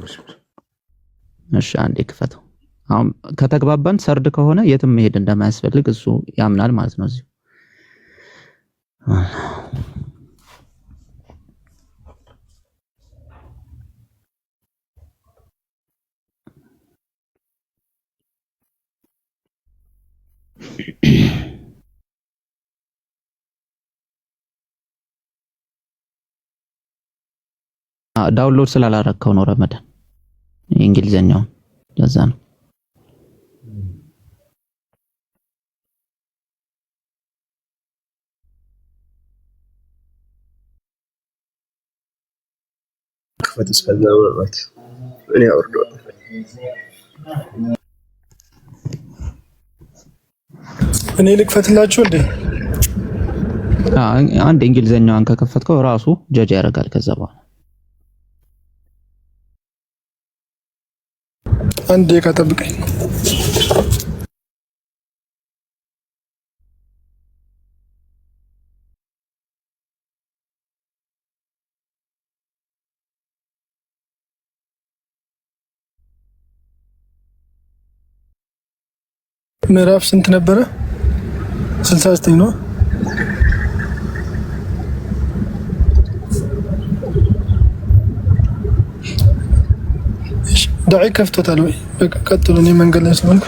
እሺ አንዴ ክፈተው። አሁን ከተግባባን ሰርድ ከሆነ የትም መሄድ እንደማያስፈልግ እሱ ያምናል ማለት ነው። እዚህ ዳውንሎድ ስላላረከው ነው ረመዳን እንግሊዘኛው ለዛ ነው። ክፈት እስከዛ ወራት እኔ አወርደዋለሁ። እኔ ልክፈትላችሁ እንዴ? አንድ እንግሊዘኛውን ከከፈትከው ራሱ ጀጅ ያደርጋል ከዛ በኋላ አንዴ ካጠብቀኝ ምዕራፍ ስንት ነበረ? 69 ነው። ዳይ ከፍቶታል ወይ? በቃ ቀጥሉ። እኔ መንገድ ላይ ስለሆንኩ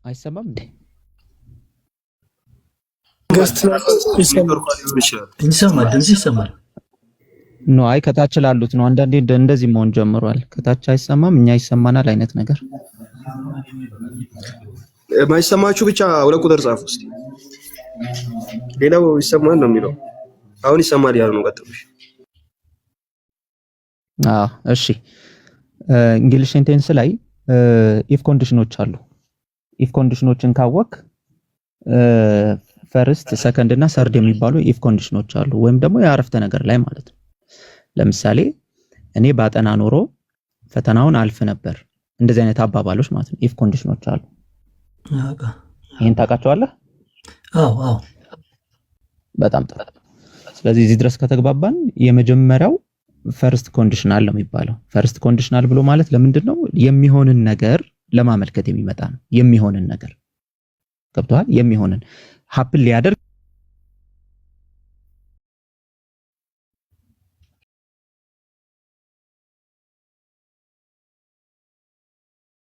አይሰማም እንዴ? ገስት ይሰማል፣ ድምጽ ይሰማል። ኖ አይ ከታች ላሉት ነው። አንዳንዴ እንደዚህ መሆን ጀምሯል። ከታች አይሰማም እኛ ይሰማናል አይነት ነገር። ማይሰማችሁ ብቻ 2 ቁጥር ጻፉ እስቲ። ሌላው ይሰማል ነው የሚለው። አሁን ይሰማል ያለው ነው። ቀጥሉ። እሺ እንግሊሽ ሴንቴንስ ላይ ኢፍ ኮንዲሽኖች አሉ። ኢፍ ኮንዲሽኖችን ካወቅ ፈርስት ሰከንድ እና ሰርድ የሚባሉ ኢፍ ኮንዲሽኖች አሉ፣ ወይም ደግሞ የአረፍተ ነገር ላይ ማለት ነው። ለምሳሌ እኔ ባጠና ኖሮ ፈተናውን አልፍ ነበር፣ እንደዚህ አይነት አባባሎች ማለት ነው ኢፍ ኮንዲሽኖች አሉ። ይሄን ታውቃቸዋለህ? አዎ። በጣም ጥሩ። ስለዚህ እዚህ ድረስ ከተግባባን የመጀመሪያው ፈርስት ኮንዲሽናል ነው የሚባለው። ፈርስት ኮንዲሽናል ብሎ ማለት ለምንድን ነው? የሚሆንን ነገር ለማመልከት የሚመጣ ነው። የሚሆንን ነገር ገብቷል? የሚሆንን ሀፕን ሊያደርግ